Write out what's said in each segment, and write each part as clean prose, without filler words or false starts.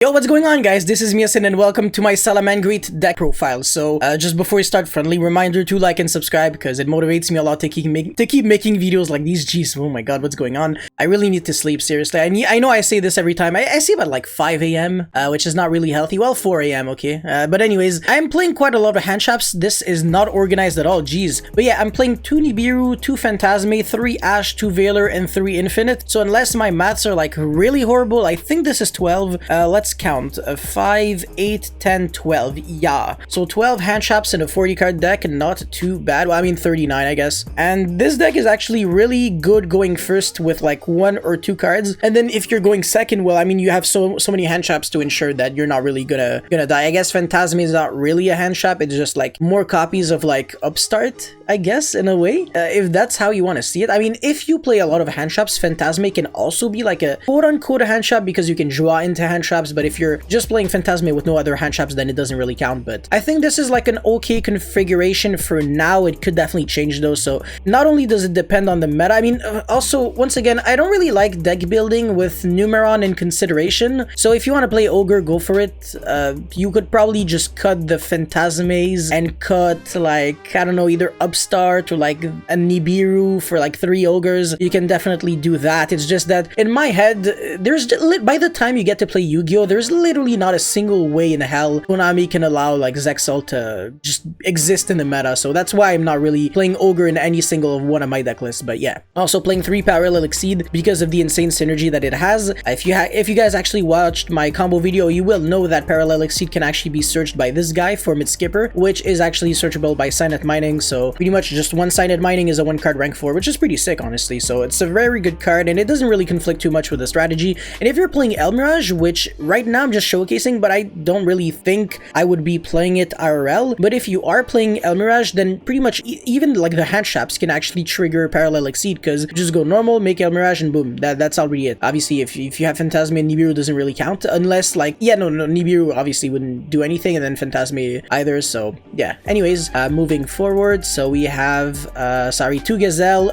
Yo, what's going on, guys? This is Miasin and welcome to my Salamangreat deck profile. So, just before we start, friendly reminder to like and subscribe because it motivates me a lot to keep making videos like these. Jeez, oh my god, what's going on? I really need to sleep, seriously. I know I say this every time. I sleep at like 5 a.m., which is not really healthy. Well, 4 a.m., okay? But anyways, I'm playing quite a lot of hand traps. This is not organized at all, jeez. But yeah, I'm playing 2 Nibiru, 2 Phantasme, 3 Ash, 2 Veiler, and 3 Infinite. So unless my maths are like really horrible, I think this is 12. Let's count 5, 8, 10, 12. Yeah, so 12 hand traps in a 40 card deck, not too bad. Well, I mean 39, I guess. And this deck is actually really good going first with like 1 or 2 cards, and then if you're going second, well, I mean, you have so many hand traps to ensure that you're not really gonna die. I guess Phantasme is not really a hand trap, it's just like more copies of like Upstart, I guess, in a way, if that's how you want to see it. I mean, if you play a lot of hand traps, Phantasme can also be like a quote-unquote hand trap because you can draw into hand traps, but if you're just playing Phantasme with no other hand traps, then it doesn't really count. But I think this is like an okay configuration for now. It could definitely change though, so not only does it depend on the meta, I mean, also, once again, I don't really like deck building with Numeron in consideration, so if you want to play Ogre, go for it. You could probably just cut the Phantasmes and cut, like, I don't know, either Upstart or like a Nibiru for like 3 Ogres. You can definitely do that. It's just that in my head, by the time you get to play Yu-Gi-Oh, there's literally not a single way in hell Konami can allow like Zexal to just exist in the meta, so that's why I'm not really playing Ogre in any single of one of my deck lists. But yeah, also playing 3 Parallel Exceed because of the insane synergy that it has. If you guys actually watched my combo video, you will know that Parallel Exceed can actually be searched by this guy, Formid Skipper, which is actually searchable by Signet Mining, so pretty much just 1 Signet Mining is a 1 card rank 4, which is pretty sick, honestly. So it's a very good card, and it doesn't really conflict too much with the strategy. And if you're playing al-miraj, which right now I'm just showcasing, but I don't really think I would be playing it IRL, but if you are playing al-miraj, then pretty much even like the hand traps can actually trigger Parallel Exceed, because just go normal, make al-miraj, and boom, that's already it. Obviously, if you have Phantasme and Nibiru, doesn't really count, unless like, yeah, no, Nibiru obviously wouldn't do anything, and then Phantasme either, so yeah. Anyways, moving forward, so we have, sorry, 2 Gazelle,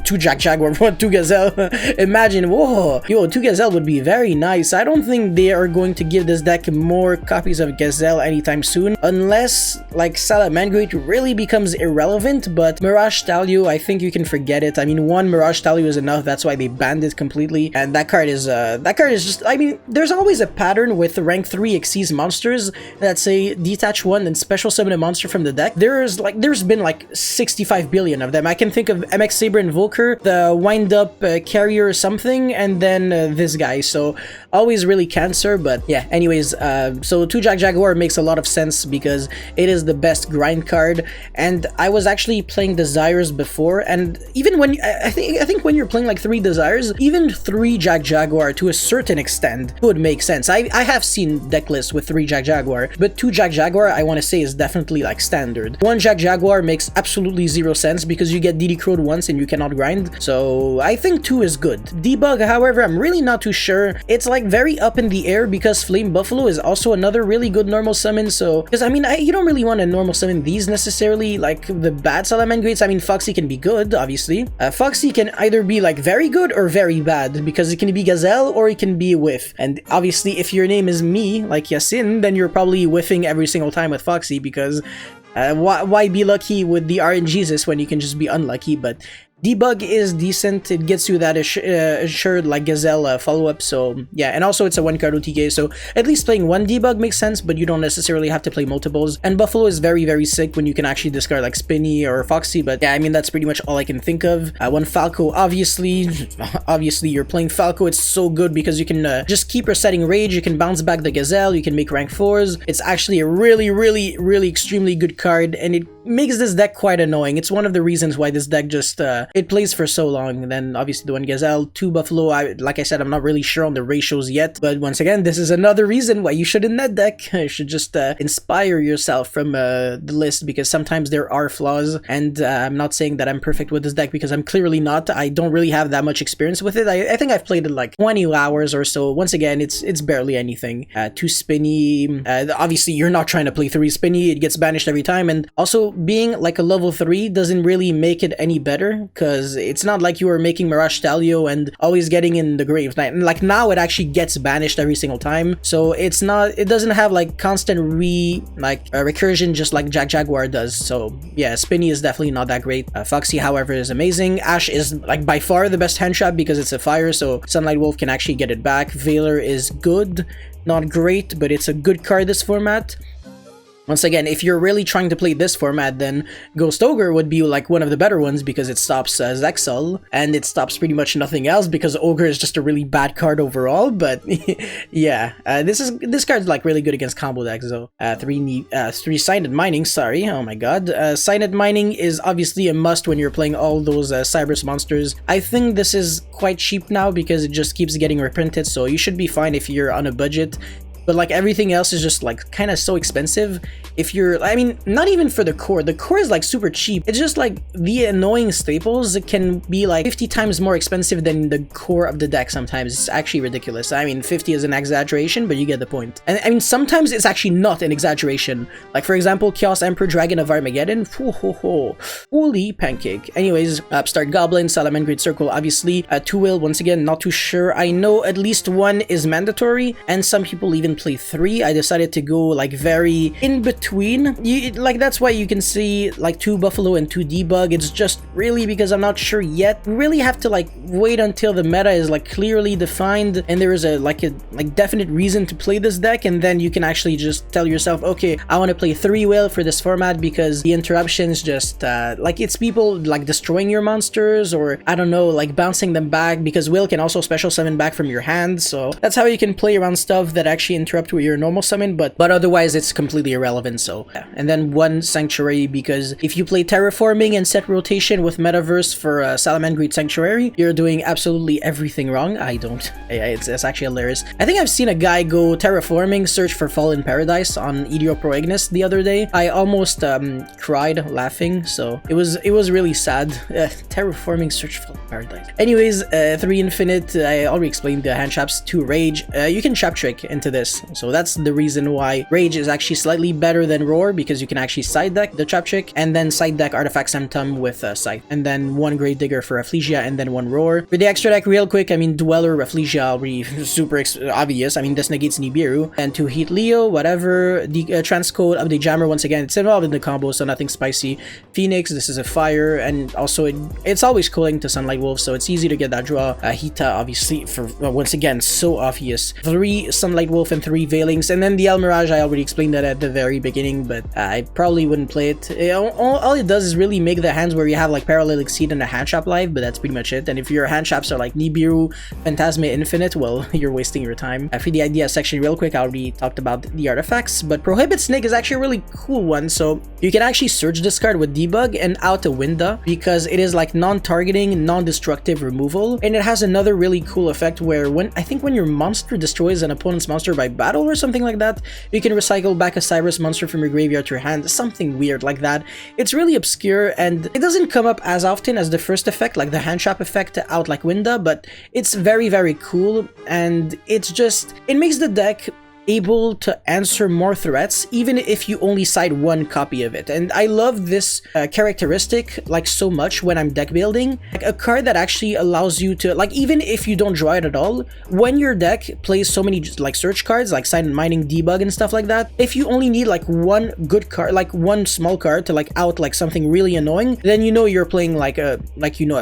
2 Jaguar, 2 Gazelle. Imagine, whoa, yo, 2 Gazelle would be very nice. I don't think they are going to give this deck more copies of Gazelle anytime soon, unless like Salamangreat really becomes irrelevant. But Mirage Stalio, I think you can forget it. I mean, 1 Mirage Stalio is enough, that's why they banned it completely, and that card is just, I mean, there's always a pattern with rank 3 Xyz monsters that say detach 1 and special summon a monster from the deck. There's been like 65 billion of them. I can think of MX Saber Invoker, the wind up carrier or something, and then this guy, so always really cancer. But yeah, anyways, so 2 Jaguar makes a lot of sense because it is the best grind card, and I was actually playing Desires before, and even when I think when you're playing like 3 Desires, even 3 Jaguar to a certain extent would make sense. I have seen deck lists with 3 Jaguar, but 2 Jaguar I want to say is definitely like standard. 1 Jaguar makes absolutely 0 sense because you get DD crowed once and you cannot grind, so I think 2 is good. Debug, however, I'm really not too sure. It's like very up in the air because Flame Buffalo is also another really good normal summon, so because I mean, you don't really want to normal summon these necessarily, like the bad Salamangreats. I mean, Foxy can be good, obviously. Foxy can either be like very good or very bad because it can be Gazelle or it can be Whiff, and obviously if your name is me, like Yasin, then you're probably whiffing every single time with Foxy because why be lucky with the RNGesus when you can just be unlucky? But Debug is decent, it gets you that assured like Gazelle follow-up, so yeah. And also it's a 1 card OTK, so at least playing 1 Debug makes sense, but you don't necessarily have to play multiples. And Buffalo is very, very sick when you can actually discard like Spinny or Foxy, but yeah, I mean, that's pretty much all I can think of. 1 Falco, obviously you're playing Falco, it's so good because you can just keep resetting Rage, you can bounce back the Gazelle, you can make rank 4s. It's actually a really, really, really extremely good card, and it makes this deck quite annoying. It's one of the reasons why this deck just it plays for so long. And then obviously the 1 Gazelle, 2 Buffalo, like I said, I'm not really sure on the ratios yet, but once again, this is another reason why you shouldn't net deck. You should just inspire yourself from the list, because sometimes there are flaws, and I'm not saying that I'm perfect with this deck because I'm clearly not. I don't really have that much experience with it. I think I've played it like 20 hours or so. Once again, it's barely anything. 2 Spinny, obviously you're not trying to play 3 Spinny, it gets banished every time, and also being like a level 3 doesn't really make it any better, because it's not like you were making Mirage Stalio and always getting in the grave. Like now it actually gets banished every single time, so it doesn't have like constant recursion just like Jaguar does. So yeah, Spinny is definitely not that great. Foxy, however, is amazing. Ash is like by far the best hand trap because it's a fire, so Sunlight Wolf can actually get it back. Veiler is good, not great, but it's a good card this format. Once again, if you're really trying to play this format, then Ghost Ogre would be like one of the better ones because it stops Zexal, and it stops pretty much nothing else because Ogre is just a really bad card overall. But yeah, this card's like really good against combo decks though. Three Signet Mining, sorry, oh my god. Signet Mining is obviously a must when you're playing all those Cyberus monsters. I think this is quite cheap now because it just keeps getting reprinted, so you should be fine if you're on a budget. But like everything else is just like kind of so expensive. If you're, I mean, not even for the core is like super cheap. It's just like the annoying staples can be like 50 times more expensive than the core of the deck sometimes. It's actually ridiculous. I mean, 50 is an exaggeration, but you get the point. And I mean, sometimes it's actually not an exaggeration. Like for example, Chaos Emperor Dragon of Armageddon. Holy pancake. Anyways, Upstart Goblin, Salamangreat Circle, obviously. Two-wheel, once again, not too sure. I know at least one is mandatory, and some people even play 3. I decided to go like very in between. Like that's why you can see like 2 Buffalo and 2 Debug. It's just really because I'm not sure yet. We really have to like wait until the meta is like clearly defined and there is a definite reason to play this deck, and then you can actually just tell yourself, okay, I want to play 3-wheel for this format because the interruptions just like it's people like destroying your monsters, or I don't know, like bouncing them back, because Will can also special summon back from your hand. So that's how you can play around stuff that actually interrupt with your normal summon, but otherwise it's completely irrelevant. So yeah. And then 1 Sanctuary, because if you play Terraforming and set rotation with Metaverse for Salamangreat Sanctuary, you're doing absolutely everything wrong. I don't. It's actually hilarious. I think I've seen a guy go Terraforming, search for Fallen Paradise on EDO Pro Ignis the other day. I almost cried laughing, so it was really sad. Terraforming, search for Fallen Paradise. Anyways, 3 Infinite, I already explained the hand traps. 2 Rage. You can trap trick into this, so that's the reason why Rage is actually slightly better than Roar, because you can actually side deck the trap trick and then side deck Artifact Symptom with Scythe, and then 1 Grave Digger for Rafflesia and then 1 Roar. For the extra deck, real quick, I mean, Dweller, Rafflesia, already super obvious. I mean, this negates Nibiru, and 2 Heat Leo, whatever. The Transcode of the Jammer, once again, it's involved in the combo, so nothing spicy. Phoenix, this is a fire, and also it's always cooling to Sunlight Wolf, so it's easy to get that draw. Hita, obviously, for once again, so obvious. 3 Sunlight Wolf and 3 Veilings, and then the al-miraj, I already explained that at the very beginning, but I probably wouldn't play it. All it does is really make the hands where you have like Parallel Exceed and a hand trap live, but that's pretty much it. And if your hand traps are like Nibiru, Phantasma Infinite, well, you're wasting your time. For the idea section, real quick, I already talked about the artifacts, but Prohibit Snake is actually a really cool one. So you can actually search this card with Debug and out a Winda, because it is like non-targeting, non-destructive removal, and it has another really cool effect where I think when your monster destroys an opponent's monster by battle or something like that, you can recycle back a Cyrus monster from your graveyard to your hand, something weird like that. It's really obscure and it doesn't come up as often as the first effect, like the hand trap effect out like Winda, but it's very, very cool, and it makes the deck able to answer more threats even if you only side 1 copy of it. And I love this characteristic like so much when I'm deck building, like a card that actually allows you to, like, even if you don't draw it at all, when your deck plays so many like search cards like Silent Mining, Debug and stuff like that, if you only need like 1 good card, like 1 small card to like out like something really annoying, then you know you're playing like a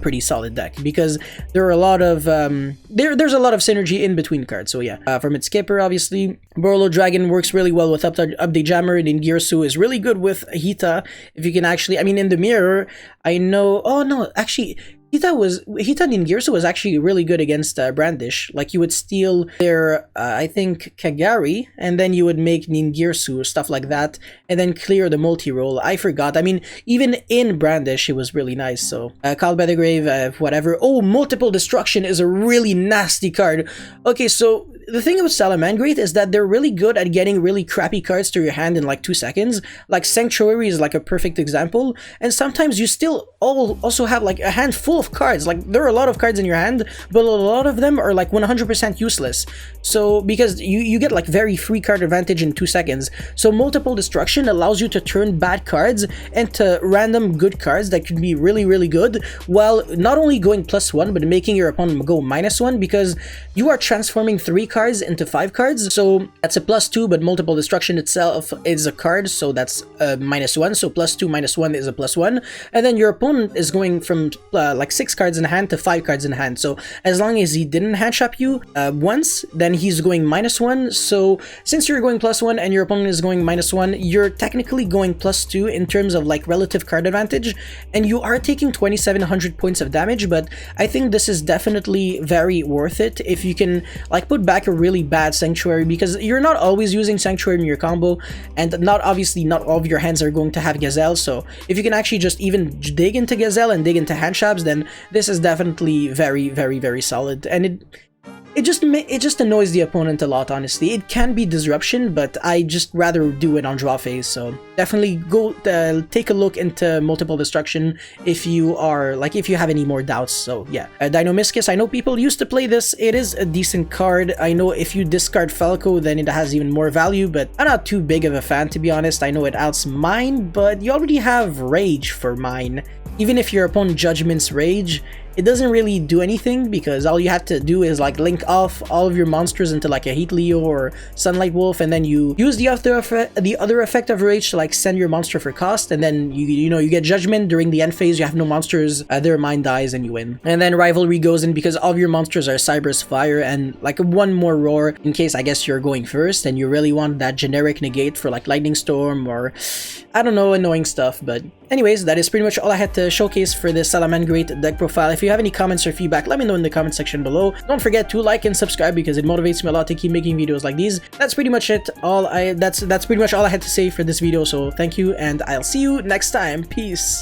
pretty solid deck, because there are a lot of there's a lot of synergy in between cards. So yeah, from its skipper, obviously Borolo Dragon works really well with Update Jammer, and Ingirsu is really good with Hita. If you can actually, I mean, in the mirror, I know, oh no, actually, Hita Ningirsu was actually really good against Brandish. Like, you would steal their, I think, Kagari, and then you would make Ningirsu, stuff like that, and then clear the multi-roll. I forgot. I mean, even in Brandish, it was really nice. So, Called by the Grave, whatever. Oh, Multiple Destruction is a really nasty card. Okay, so the thing with Salamangreat is that they're really good at getting really crappy cards to your hand in like 2 seconds. Like Sanctuary is like a perfect example, and sometimes you still also have like a hand full of cards. Like there are a lot of cards in your hand, but a lot of them are like 100% useless. So because you get like very free card advantage in 2 seconds. So multiple destruction allows you to turn bad cards into random good cards that could be really good, while not only going +1 but making your opponent go -1, because you are transforming 3 cards into 5 cards. So that's a +2, but multiple destruction itself is a card, so that's -1. So +2 -1 is a +1, and then your opponent is going from like 6 cards in hand to 5 cards in hand. So as long as he didn't hand trap you once, then he's going -1. So since you're going +1 and your opponent is going -1, you're technically going +2 in terms of like relative card advantage, and you are taking 2700 points of damage. But I think this is definitely very worth it if you can like put back a really bad Sanctuary, because you're not always using Sanctuary in your combo, and obviously not all of your hands are going to have Gazelle. So if you can actually just even dig into Gazelle and dig into hand traps, then this is definitely very solid. And it just annoys the opponent a lot, honestly. It can be disruption, but I just rather do it on draw phase. So definitely go take a look into multiple destruction if you have any more doubts. So yeah, Dinomischus, I know people used to play this. It is a decent card. I know if you discard Falco, then it has even more value, but I'm not too big of a fan, to be honest. I know it outs Mine, but you already have Rage for Mine. Even if your opponent Judgment's Rage, it doesn't really do anything, because all you have to do is like link off all of your monsters into like a Heat Leo or Sunlight Wolf, and then you use the other effect of Rage to like send your monster for cost, and then you get Judgment during the end phase. You have no monsters, their Mine dies, and you win. And then Rivalry goes in because all of your monsters are Cyber's Fire, and like one more Roar in case I guess you're going first and you really want that generic negate for like Lightning Storm or I don't know, annoying stuff. But anyways, that is pretty much all I had to showcase for this Salamangreat deck profile. If you have any comments or feedback, let me know in the comment section below. Don't forget to like and subscribe because it motivates me a lot to keep making videos like these. That's pretty much it. That's pretty much all I had to say for this video. So thank you, and I'll see you next time. Peace.